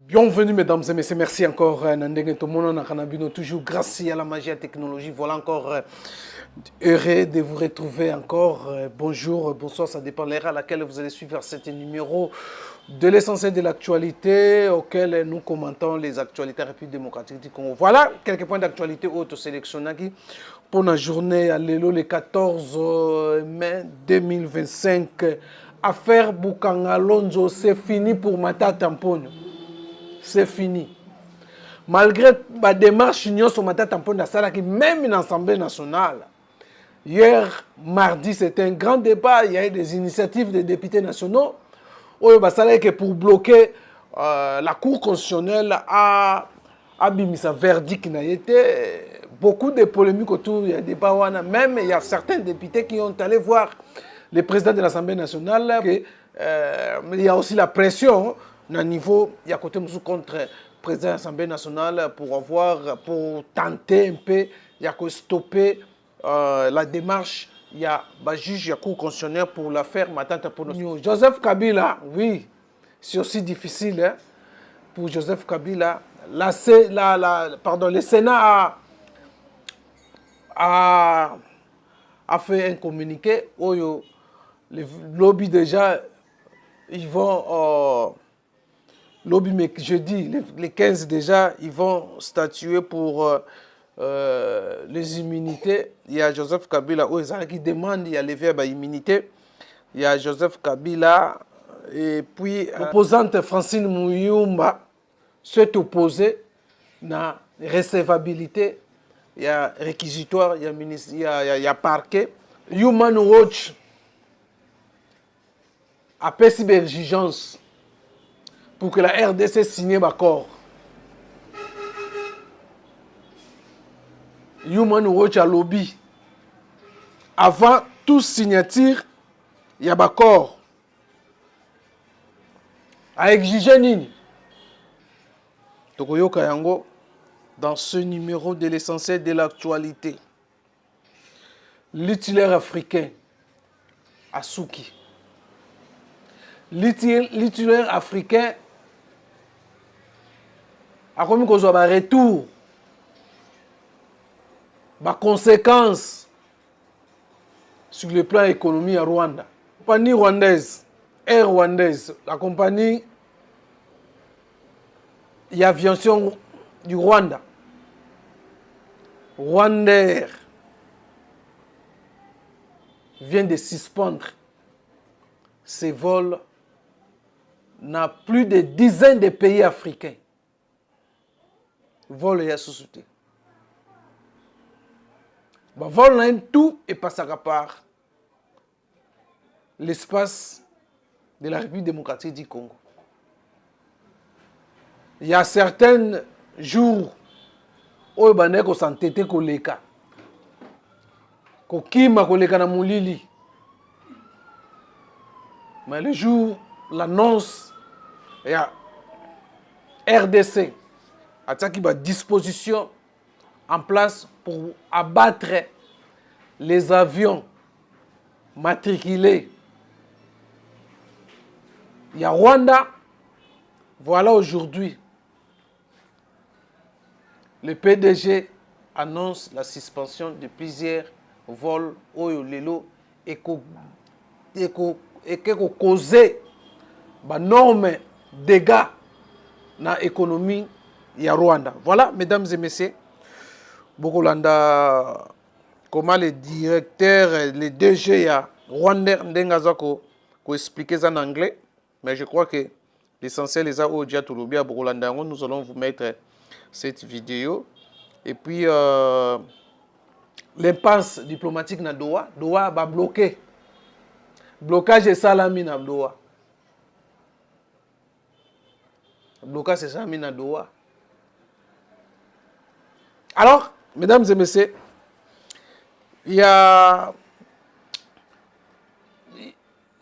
Bienvenue mesdames et messieurs, merci encore Nandenge Tomono Nakanabino, toujours grâce à la magie et à la technologie. Voilà encore heureux de vous retrouver encore. Bonjour, bonsoir, ça dépend de l'heure à laquelle vous allez suivre cet numéro de l'essentiel de l'actualité auquel nous commentons les actualités République démocratique du Congo. Voilà quelques points d'actualité auto-sélectionnés pour la journée à l'élo le 14 mai 2025. Affaire Bukanga Lonzo, c'est fini pour Matata Mponyo. C'est fini. Malgré la démarche union sur Matata Mponyo, même dans l'Assemblée nationale, hier, mardi, c'était un grand débat. Il y a eu des initiatives des députés nationaux pour bloquer la Cour constitutionnelle à Bimisa verdict qui a été beaucoup de polémiques autour du débat. Même il y a certains députés qui ont allé voir le président de l'Assemblée nationale. Il y a aussi la pression au niveau, il y a côté contre le président de l'Assemblée nationale pour tenter un peu, il y a stopper la démarche. Il y a un juge, il y a cour constitutionnelle pour l'affaire Matata Mponyo. Joseph Kabila, oui, c'est aussi difficile hein, pour Joseph Kabila. Le Sénat a fait un communiqué où les lobbies déjà, ils vont, lobby, mais jeudi, les 15 déjà, ils vont statuer pour les immunités. Il y a Joseph Kabila qui demande il y a levé l'immunité. Il y a Joseph Kabila et puis l'opposante Francine Muyumba s'est opposée à la recevabilité. Il y a réquisitoire, il y a parquet. Human Watch a fait une exigence pour que la RDC signe l'accord. Human Watch a lobby. Avant toute signature, il y a un accord. A exiger nini. Tokoyo Kayango, dans ce numéro de l'essentiel de l'actualité, l'itinéraire africain, Asuki. L'itinéraire africain a commis qu'on soit un retour, des conséquences sur le plan économique à Rwanda. La compagnie rwandaise, Air Rwandaise, la compagnie d'aviation du Rwanda, Rwandair, vient de suspendre ses vols dans plus de dizaines de pays africains. Vol et sous-souté. Vol n'a tout et passe à part l'espace de la République démocratique du Congo. Il y a certains jours où il y a des s'entêter koleka. Kokima koleka na mulili. Mais le jour, l'annonce, il y a RDC a une disposition en place pour abattre les avions matriculés. Il y a Rwanda. Voilà aujourd'hui, le PDG annonce la suspension de plusieurs vols au Lelo et qui ont causé d'énormes dégâts dans l'économie de Rwanda. Voilà, mesdames et messieurs, Bokolanda, comment les directeurs, les DG à Rwanda, Ndengazako, qui expliquer ça en anglais, mais je crois que l'essentiel est à Bokolanda. Nous allons vous mettre cette vidéo. Et puis, l'impasse diplomatique na Doha, Doha va bloquer. Blocage de salami na Doha. Blocage de salami na Doha. Alors, mesdames et messieurs, il y a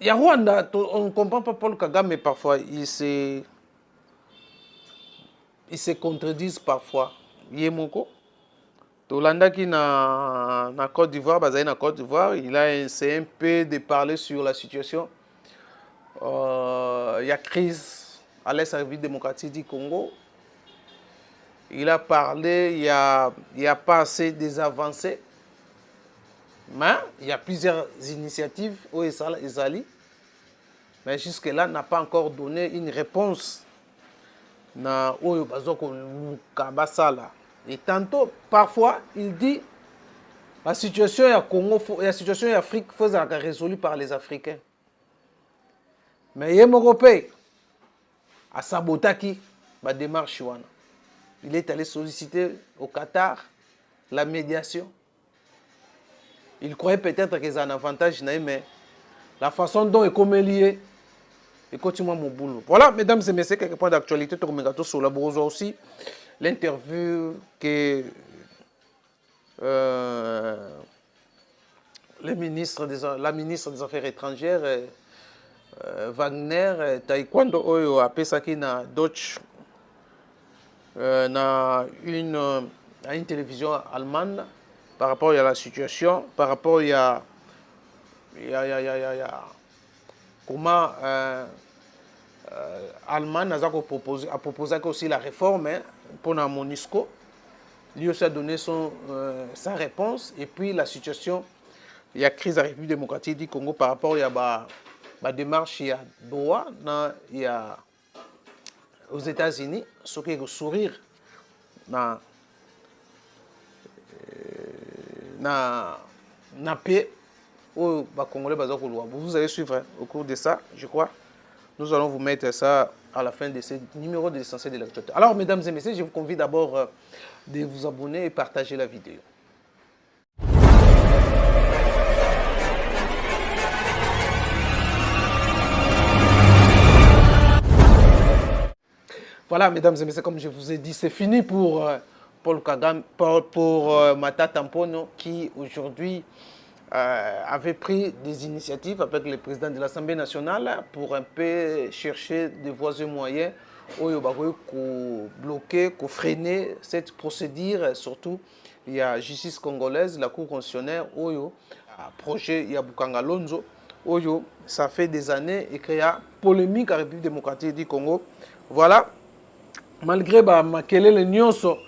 Rwanda, on ne comprend pas Paul Kagame, mais parfois, ils se contredisent parfois. Yemoko, Tolanda qui na Côte d'Ivoire, na Côte d'Ivoire, il a essayé un peu de parler sur la situation. Il y a crise à l'Est République démocratique du Congo. Il a parlé, il y a pas assez des avancées, mais il y a plusieurs initiatives au Ezali, mais jusque-là n'a pas encore donné une réponse na oyo bazoko kabasala. Et tantôt, parfois, il dit la situation ya Congo, la situation en Afrique faut être résolue par les Africains. Mais il Européen a sabotaki la démarche. Il est allé solliciter au Qatar la médiation. Il croyait peut-être que c'est un avantage, mais la façon dont il est lié, il continue mon boulot. Voilà, mesdames et messieurs, quelques points d'actualité. Sur la bourse aussi, l'interview que la ministre des Affaires étrangères, Wagner, Taekwondo, Oyo, a pesaki na Deutsche, na une télévision allemande par rapport à la situation, par rapport à comment Allemagne a proposé aussi la réforme pour la MONUSCO. Lui aussi a donné sa réponse. Et puis la situation, il y a crise de la République démocratique du Congo par rapport à la démarche, il y a Doha, il y a aux États-Unis, ce qui est le sourire na paix où les Congolais vous allez suivre au cours de ça, je crois. Nous allons vous mettre ça à la fin de ce numéro de l'essentiel de l'actualité. Alors, mesdames et messieurs, je vous convie d'abord de vous abonner et partager la vidéo. Voilà, mesdames et messieurs, comme je vous ai dit, c'est fini pour Paul Kagame, pour Matata Mponyo, qui aujourd'hui avait pris des initiatives avec le président de l'Assemblée nationale pour un peu chercher des voies et moyens pour bloquer, pour freiner cette procédure. Surtout, il y a la justice congolaise, la Cour constitutionnelle, le projet Yabukanga Lonzo. Ça fait des années et qu'il y a polémique à la République démocratique du Congo. Voilà, malgré le nyonso,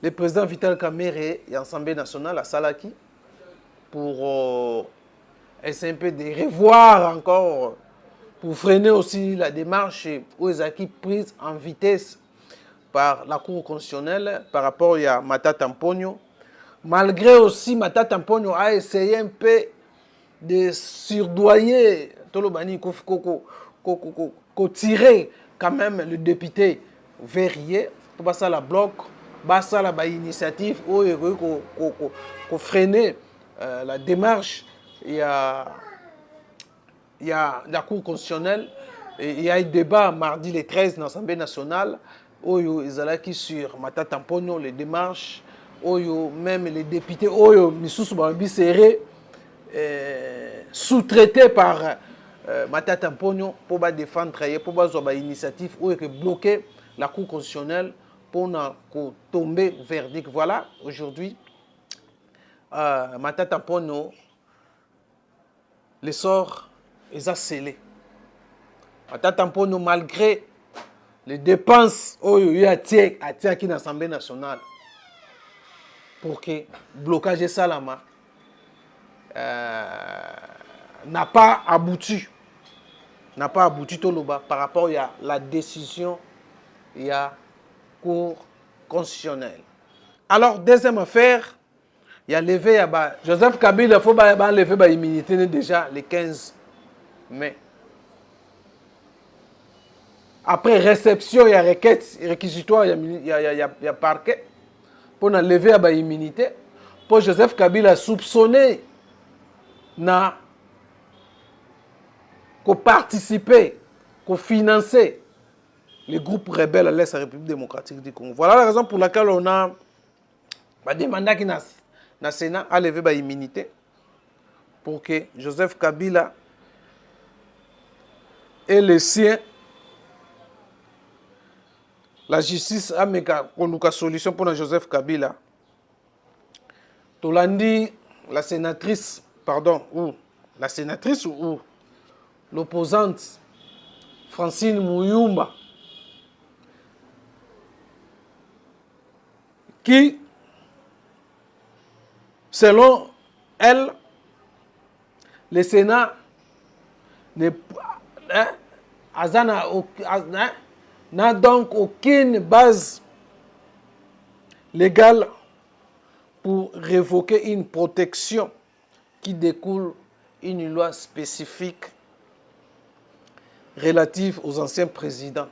le président Vital Kamerhe et l'Assemblée nationale à Salaki, pour essayer un peu de revoir encore, pour freiner aussi la démarche aux acquis prises en vitesse par la Cour constitutionnelle par rapport à Matata Mponyo. Malgré aussi Matata Mponyo a essayé un peu de surdoyer Tolobani, tirer quand même le député Verrier pour passer à la bloc, passer à la initiative pour freiner la démarche. Il y a la Cour constitutionnelle, et il y a eu débat mardi le 13 dans l'Assemblée nationale, où ils allaient sur Matata Mponyo, les démarches, où même les députés, où Missous Bambi serré, sous-traités par Matata Mponyo pour défendre, pour avoir une initiative, où ils bloquer la Cour constitutionnelle pour tomber verdict. Voilà, aujourd'hui, Matata Mponyo, le sort est scellé. Matata Mponyo, malgré les dépenses qu'il y a dans l'Assemblée nationale pour que le blocage de Salama n'a pas abouti. N'a pas abouti par rapport à la décision de la Cour constitutionnelle. Alors, deuxième affaire, il y a levé Joseph Kabila, il faut lever l'immunité déjà le 15 mai. Après réception, il y a requête réquisitoire, il y a parquet pour lever l'immunité. Pour Joseph Kabila soupçonné de participer, de financer les groupes rebelles à l'Est de la République démocratique du Congo. Voilà la raison pour laquelle on a demandé qu'il le Sénat a levé l'immunité pour que Joseph Kabila et les siens, la justice a mis une solution pour Joseph Kabila. Tolandi, la sénatrice, ou l'opposante Francine Mouyumba, qui, selon elle, le Sénat n'a donc aucune base légale pour révoquer une protection qui découle d'une loi spécifique relative aux anciens présidents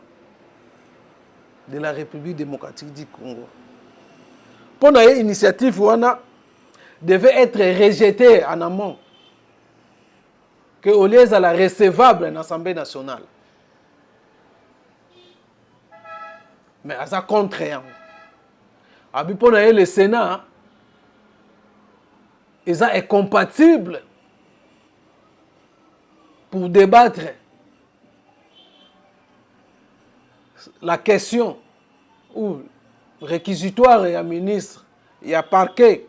de la République démocratique du Congo. Pour l'initiative, devait être rejetée en amont, que au lieu de la recevable en Assemblée nationale. Mais à ça contraire. Pour le Sénat, ils sont incompatibles pour débattre la question ou réquisitoire et à ministre et à parquet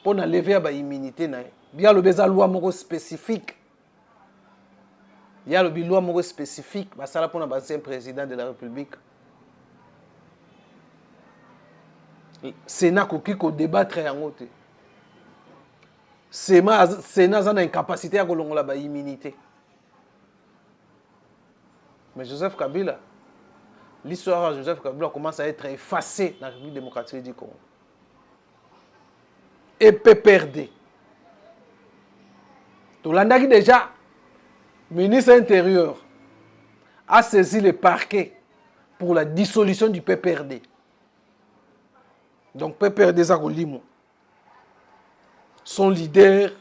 pour lever l'immunité. Il y a le loi spécifique. Il y a le loi spécifique pour l'ancien président de la République. Le Sénat qui débattre en haute. Sénat a une incapacité à avoir l'immunité. Mais Joseph Kabila, l'histoire de Joseph Kabila commence à être effacée dans la République démocratique du Congo. Et PPRD. Donc, l'Andaki déjà, ministre intérieur, a saisi le parquet pour la dissolution du PPRD. Donc, PPRD Zakolimo, son leader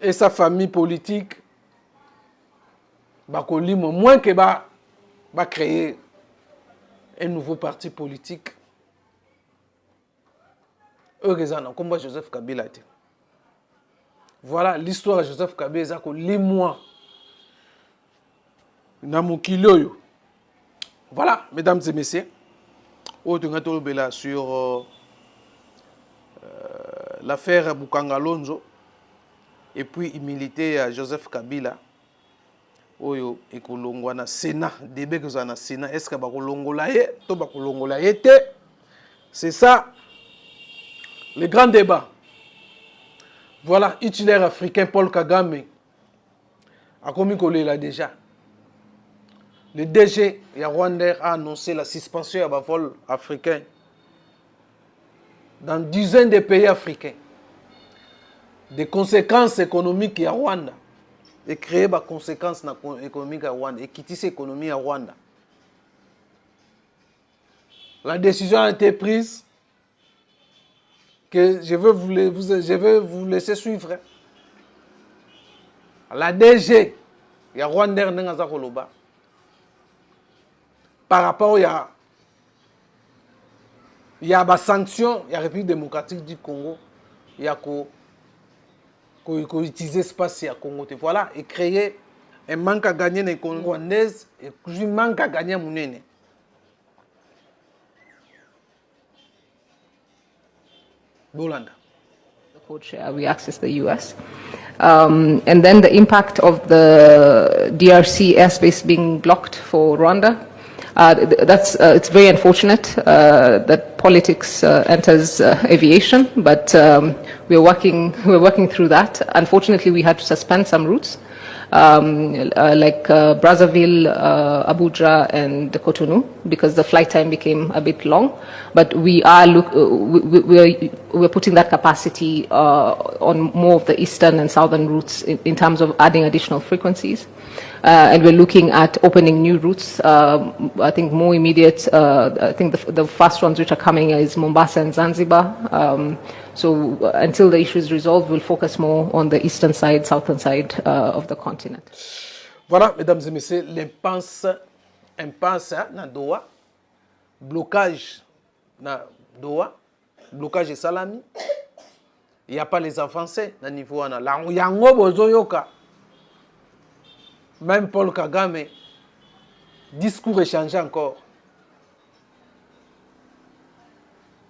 et sa famille politique, Bakolimo, moins que va créer un nouveau parti politique. Heureusement, comme Joseph Kabila. Voilà l'histoire de Joseph Kabila, Zakolimo. Voilà, mesdames et messieurs, sur l'affaire Bukangalonzo et puis il militait à Joseph Kabila. Oyo ekolongwa na Sénat, débat que ça na Sénat, est-ce que bakolongola ye to bakolongola ye te? C'est ça le grand débat. Voilà, titulaire africain Paul Kagame a commis là déjà. Le DG Rwanda a annoncé la suspension à vol africain dans dizaines de pays africains. Des conséquences économiques à Rwanda. Et créer des conséquences économiques à Rwanda. Et quitter cette économie à Rwanda. La décision a été prise que je vais vous laisser suivre. La DG Rwanda n'a pas de par rapport à il y a des sanctions, il y a la République démocratique du Congo, il y a qu'on utilise l'espace à Congo. Voilà, et créer un manque à gagner dans l'économie rwandaise et un manque à gagner à Mounene. Bolanda. Code share, we access the US. And then the impact of the DRC airspace being blocked for Rwanda. It's very unfortunate that politics enters aviation, but we're working through that. Unfortunately, we had to suspend some routes, like Brazzaville, Abuja, and Cotonou, because the flight time became a bit long. But we are we're putting that capacity on more of the eastern and southern routes in terms of adding additional frequencies. And we're looking at opening new routes. I think more immediate, I think the first ones which are coming is Mombasa and Zanzibar. So until the issue is resolved, we'll focus more on the eastern side, southern side of the continent. Voilà, mesdames et messieurs, l'impasse na Doha, blocage na Doha, blocage de Salami. Il n'y a pas les avancées à niveau na la yango bozoyoka. Même Paul Kagame, discours échangé encore.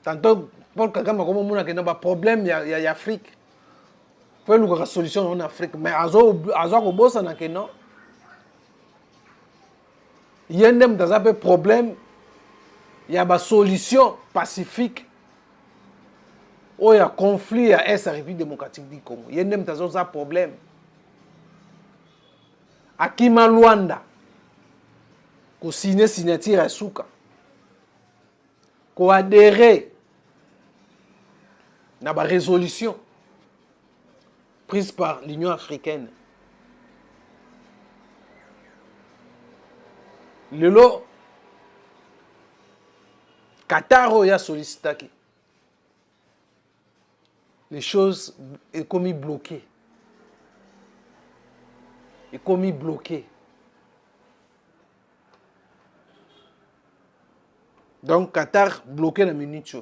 Tantôt, Paul Kagame a comme un problème, il y a Afrique. Il faut une solution en Afrique. Mais à ce boss en Kenya, il y a un problème. Il il y a une solution pacifique où il y a conflit à la République démocratique du Congo. Il y a un problème. À Kima Luanda, qu'on signe signature à Souka, qu'on adhère à la résolution prise par l'Union africaine. Le lot, Qatar a sollicité. Les choses sont comme bloquées. Et comme bloquées. Donc, Qatar bloqué la minute.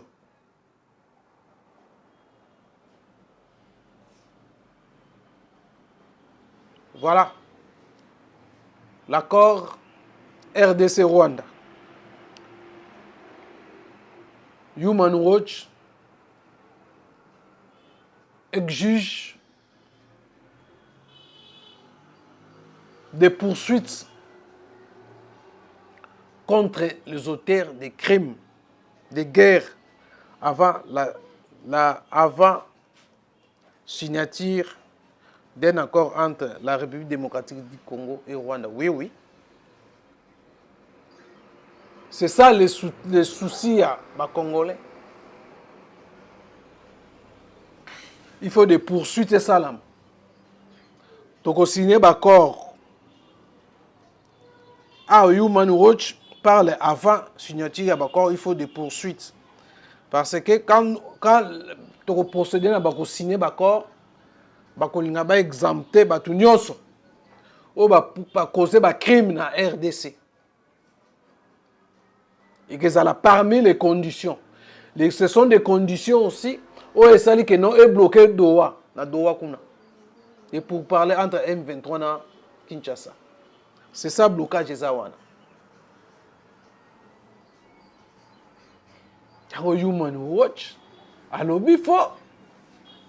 Voilà. L'accord RDC Rwanda. Human Watch exige des poursuites contre les auteurs des crimes, des guerres avant avant signature d'un accord entre la République démocratique du Congo et Rwanda. Oui, oui. C'est ça les soucis à Congolais. Il faut des poursuites et ça là. Donc, signer l'accord à Human Watch parle avant signature de l'accord, il faut des poursuites. Parce que quand tu procèdes à signer l'accord, il va exempter tout nyonso ou va causer des crimes dans la RDC. Et que ça parmi les conditions. Ce sont des conditions aussi où il s'agit que non est bloqué Doha, na Doha kuna. Et pour parler entre M23 et Kinshasa. C'est ça le blocage de Zawana. Human Watch, alors il faut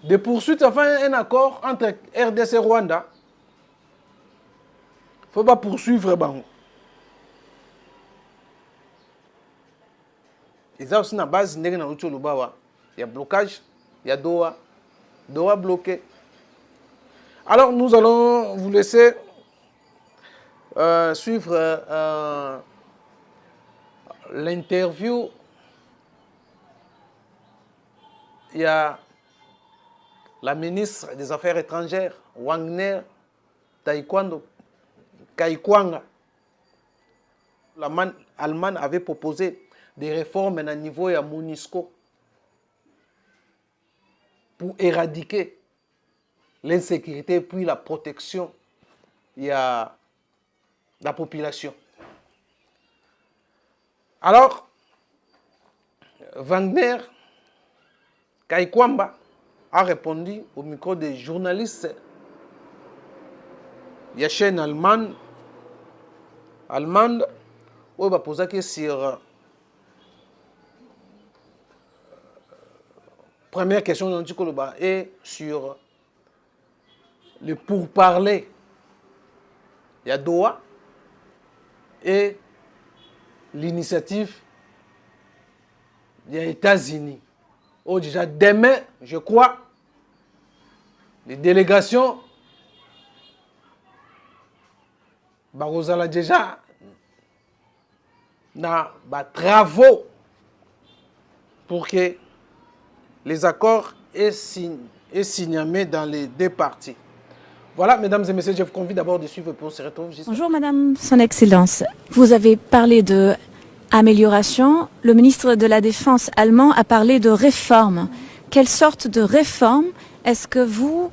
des poursuites avant un accord entre RDC et Rwanda. Il ne faut pas poursuivre Bango. Et ça aussi, la base, il y a blocage, il y a Doha bloqué. Alors, nous allons vous laisser suivre l'interview. Il y a la ministre des Affaires étrangères, Wagner Kaikwanga. L'Allemagne avait proposé des réformes à niveau de MONUSCO pour éradiquer l'insécurité et puis la protection de la population. Alors, Wagner Kaikwamba a répondu au micro des journalistes de la chaîne allemande où il va poser que sur première question et sur le pourparler. Il y a Doha et l'initiative des États-Unis. Oh, déjà demain, je crois, les délégations Barozala déjà na travaux pour que les accords aient signé dans les deux parties. Voilà, mesdames et messieurs, je vous convie d'abord de suivre pour se retrouver. Bonjour, Madame Son Excellence. Vous avez parlé de amélioration. Le ministre de la Défense allemand a parlé de réforme. Quelle sorte de réforme est-ce que vous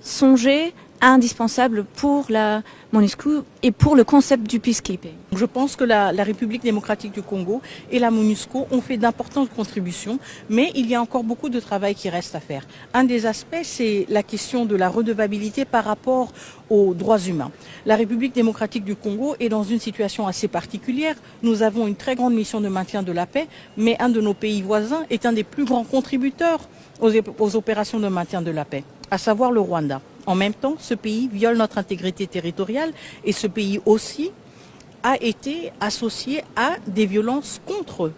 songez indispensable pour la MONUSCO et pour le concept du peacekeeping? Je pense que la République démocratique du Congo et la MONUSCO ont fait d'importantes contributions, mais il y a encore beaucoup de travail qui reste à faire. Un des aspects, c'est la question de la redevabilité par rapport aux droits humains. La République démocratique du Congo est dans une situation assez particulière. Nous avons une très grande mission de maintien de la paix, mais un de nos pays voisins est un des plus grands contributeurs aux opérations de maintien de la paix, à savoir le Rwanda. En même temps, ce pays viole notre intégrité territoriale et ce pays aussi a été associé à des violences contre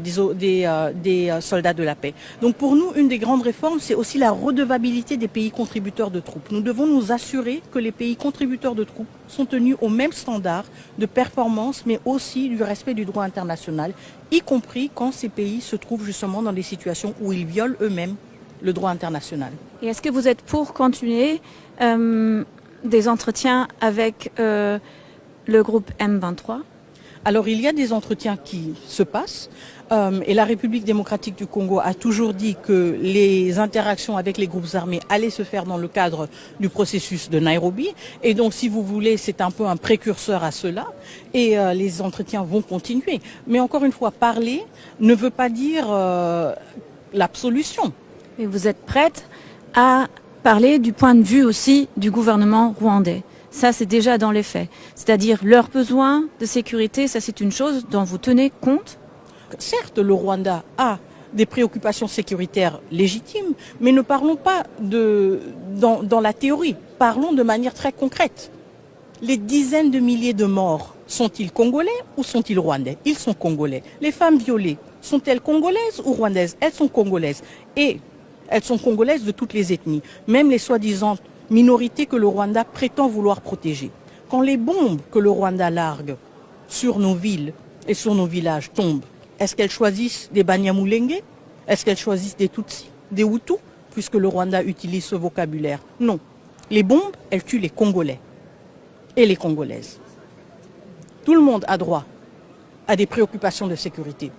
des soldats de la paix. Donc pour nous, une des grandes réformes, c'est aussi la redevabilité des pays contributeurs de troupes. Nous devons nous assurer que les pays contributeurs de troupes sont tenus aux mêmes standards de performance, mais aussi du respect du droit international, y compris quand ces pays se trouvent justement dans des situations où ils violent eux-mêmes le droit international. Et est-ce que vous êtes pour continuer des entretiens avec le groupe M23? Alors il y a des entretiens qui se passent et la République démocratique du Congo a toujours dit que les interactions avec les groupes armés allaient se faire dans le cadre du processus de Nairobi. Et donc si vous voulez, c'est un peu un précurseur à cela et les entretiens vont continuer. Mais encore une fois, parler ne veut pas dire l'absolution. Et vous êtes prête à parler du point de vue aussi du gouvernement rwandais? Ça, c'est déjà dans les faits. C'est-à-dire leurs besoins de sécurité, ça c'est une chose dont vous tenez compte? Certes, le Rwanda a des préoccupations sécuritaires légitimes, mais ne parlons pas dans la théorie, parlons de manière très concrète. Les dizaines de milliers de morts, sont-ils congolais ou sont-ils rwandais? Ils sont congolais. Les femmes violées, sont-elles congolaises ou rwandaises? Elles sont congolaises. Et elles sont congolaises de toutes les ethnies, même les soi-disant minorités que le Rwanda prétend vouloir protéger. Quand les bombes que le Rwanda largue sur nos villes et sur nos villages tombent, est-ce qu'elles choisissent des Banyamulenge? Est-ce qu'elles choisissent des Tutsis, des Hutus, puisque le Rwanda utilise ce vocabulaire? Non. Les bombes, elles tuent les Congolais et les Congolaises. Tout le monde a droit à des préoccupations de sécurité.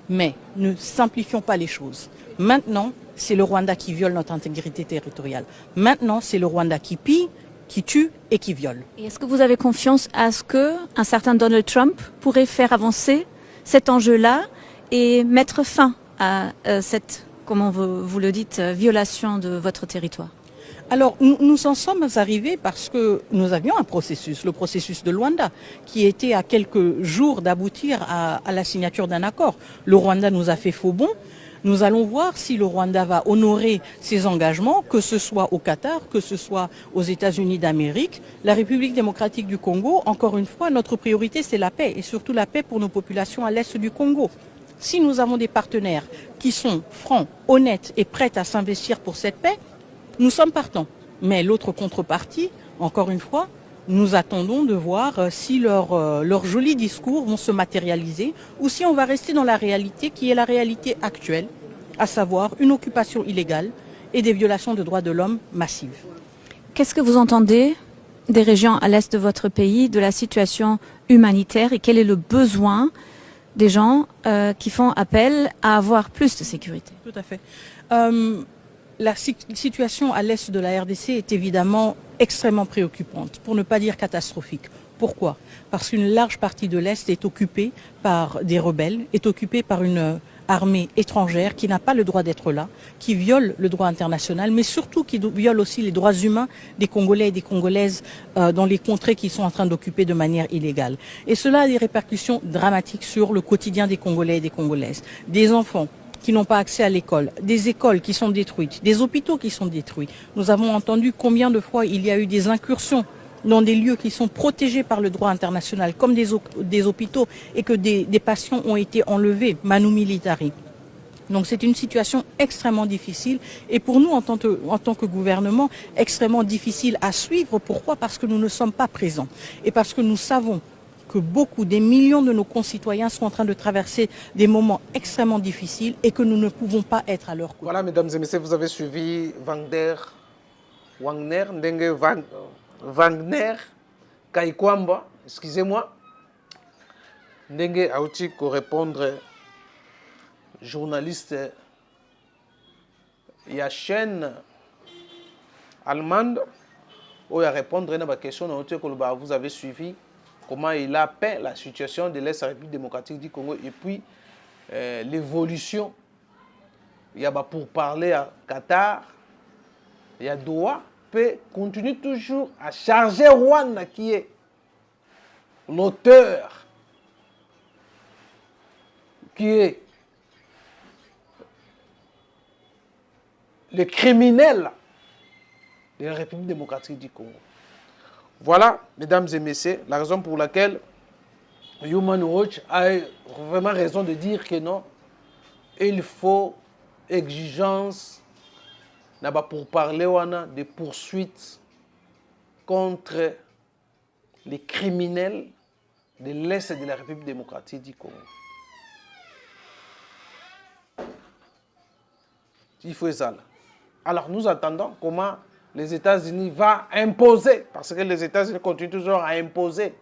Mais ne simplifions pas les choses. Maintenant, c'est le Rwanda qui viole notre intégrité territoriale. Maintenant, c'est le Rwanda qui pille, qui tue et qui viole. Et est-ce que vous avez confiance à ce qu'un certain Donald Trump pourrait faire avancer cet enjeu-là et mettre fin à cette, comment vous le dites, violation de votre territoire? Alors, nous en sommes arrivés parce que nous avions un processus, le processus de Luanda, qui était à quelques jours d'aboutir à la signature d'un accord. Le Rwanda nous a fait faux bond. Nous allons voir si le Rwanda va honorer ses engagements, que ce soit au Qatar, que ce soit aux États-Unis d'Amérique. La République démocratique du Congo, encore une fois, notre priorité, c'est la paix, et surtout la paix pour nos populations à l'est du Congo. Si nous avons des partenaires qui sont francs, honnêtes et prêts à s'investir pour cette paix, nous sommes partants. Mais l'autre contrepartie, encore une fois, nous attendons de voir si leurs jolis discours vont se matérialiser ou si on va rester dans la réalité qui est la réalité actuelle, à savoir une occupation illégale et des violations de droits de l'homme massives. Qu'est-ce que vous entendez des régions à l'est de votre pays, de la situation humanitaire et quel est le besoin des gens qui font appel à avoir plus de sécurité? Tout à fait. La situation à l'est de la RDC est évidemment extrêmement préoccupante, pour ne pas dire catastrophique. Pourquoi? Parce qu'une large partie de l'Est est occupée par des rebelles, est occupée par une armée étrangère qui n'a pas le droit d'être là, qui viole le droit international, mais surtout qui viole aussi les droits humains des Congolais et des Congolaises dans les contrées qu'ils sont en train d'occuper de manière illégale. Et cela a des répercussions dramatiques sur le quotidien des Congolais et des Congolaises. Des enfants qui n'ont pas accès à l'école, des écoles qui sont détruites, des hôpitaux qui sont détruits. Nous avons entendu combien de fois il y a eu des incursions dans des lieux qui sont protégés par le droit international, comme des hôpitaux, et que des patients ont été enlevés, manu militari. Donc c'est une situation extrêmement difficile et pour nous en tant que gouvernement extrêmement difficile à suivre. Pourquoi? Parce que nous ne sommes pas présents et parce que nous savons que des millions de nos concitoyens sont en train de traverser des moments extrêmement difficiles et que nous ne pouvons pas être à leur côté. Voilà, mesdames et messieurs, vous avez suivi Wagner Kaikwamba, excusez-moi, Ndenge Aouti pour répondre journaliste il y a chaîne allemande où il a répondre à une question que vous avez suivi. Comment il a peint la situation de l'Est République démocratique du Congo et puis l'évolution. Il y a pour parler à Qatar, il y a Doha, peut continuer toujours à charger Rwanda qui est l'auteur, qui est le criminel de la République démocratique du Congo. Voilà, mesdames et messieurs, la raison pour laquelle Human Watch a vraiment raison de dire que non, il faut exigence pour parler de poursuites contre les criminels de l'Est de la République démocratique du Congo. Il faut ça. Alors nous attendons comment les États-Unis vont imposer, parce que les États-Unis continuent toujours à imposer